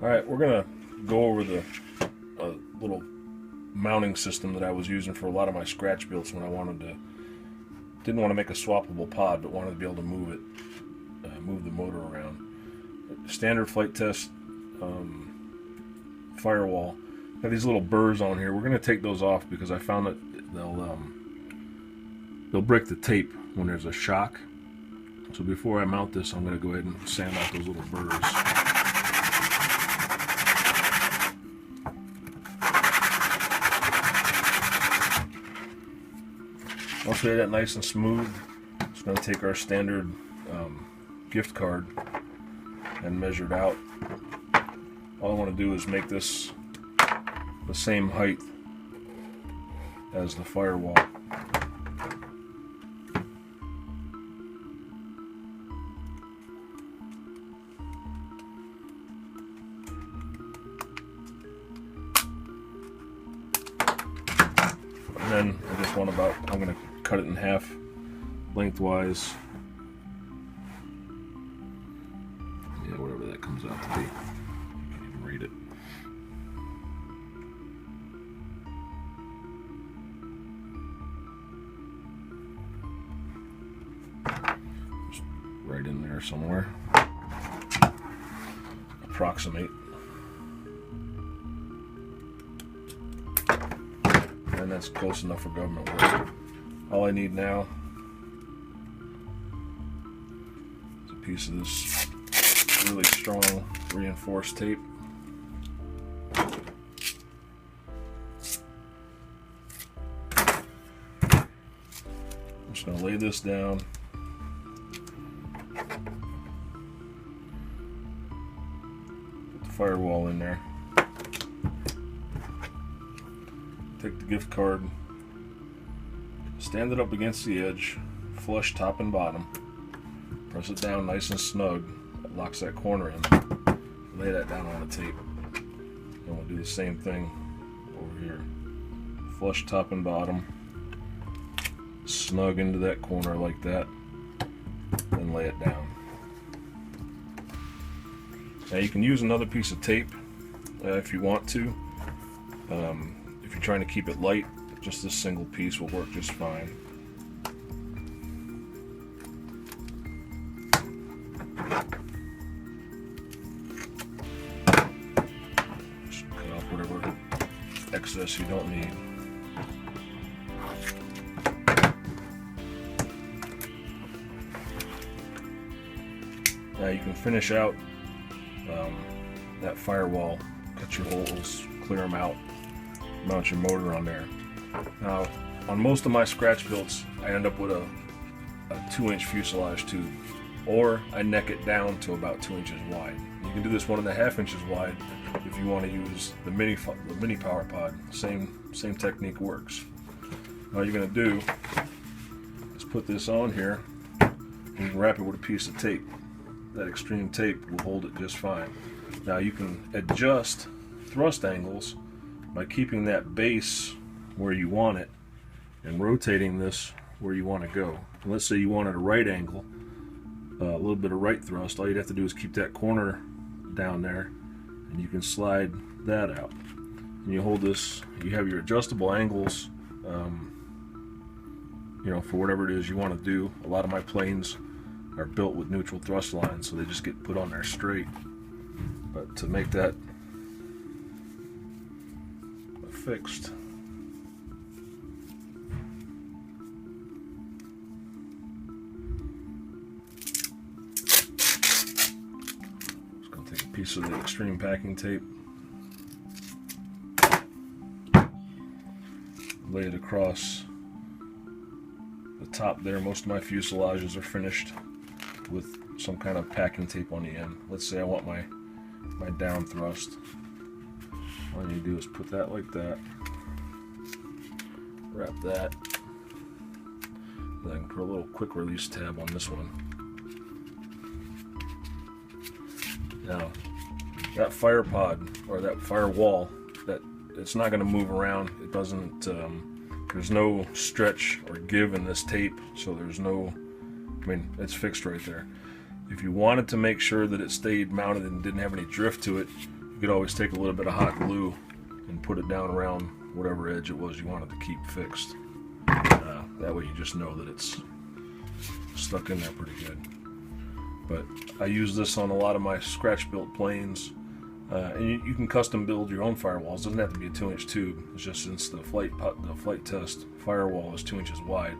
Alright, we're going to go over the little mounting system that I was using for a lot of my scratch builds when I didn't want to make a swappable pod, but wanted to be able to move it, move the motor around. Standard flight test Firewall. Got these little burrs on here. We're going to take those off because I found that they'll break the tape when there's a shock. So before I mount this, I'm going to go ahead and sand out those little burrs. Once we get that nice and smooth, it's going to take our standard gift card and measure it out. All I want to do is make this the same height as the Firewall. And then I'm going to cut it in half lengthwise. Yeah, whatever that comes out to be. You can't even read it. Just right in there somewhere. Approximate. And that's close enough for government work. All I need now is a piece of this really strong reinforced tape. I'm just going to lay this down. Put the Firewall in there. Take the gift card, stand it up against the edge, flush top and bottom, press it down nice and snug, that locks that corner in, lay that down on the tape. And we'll do the same thing over here. Flush top and bottom, snug into that corner like that, then lay it down. Now you can use another piece of tape if you want to. If you're trying to keep it light, just this single piece will work just fine. Just cut off whatever excess you don't need. Now you can finish out that Firewall, cut your holes, clear them out, mount your motor on there. Now, on most of my scratch builds, I end up with a 2-inch fuselage tube, or I neck it down to about 2 inches wide. You can do this 1.5 inches wide if you want to use the mini power pod. Same technique works. All you're going to do is put this on here, and you can wrap it with a piece of tape. That extreme tape will hold it just fine. Now you can adjust thrust angles by keeping that base where you want it and rotating this where you want to go. And let's say you wanted a right angle, a little bit of right thrust. All you'd have to do is keep that corner down there, and you can slide that out. And you hold this, you have your adjustable angles, for whatever it is you want to do. A lot of my planes are built with neutral thrust lines, so they just get put on there straight. But to make that fixed, just going to take a piece of the extreme packing tape, lay it across the top there. Most of my fuselages are finished with some kind of packing tape on the end. Let's say I want my down thrust. All you need to do is put that like that, wrap that, then I can put a little quick release tab on this one. Now, that Firepod, or that Firewall, it's not going to move around. It doesn't, there's no stretch or give in this tape, so there's no, it's fixed right there. If you wanted to make sure that it stayed mounted and didn't have any drift to it, You could always take a little bit of hot glue and put it down around whatever edge it was you wanted to keep fixed. That way you just know that it's stuck in there pretty good. But I use this on a lot of my scratch-built planes. And you can custom build your own firewalls. It doesn't have to be a 2-inch tube. It's just since the flight test firewall is 2 inches wide,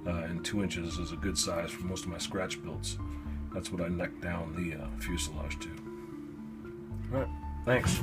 and 2 inches is a good size for most of my scratch builds. That's what I necked down the fuselage to. All right, thanks.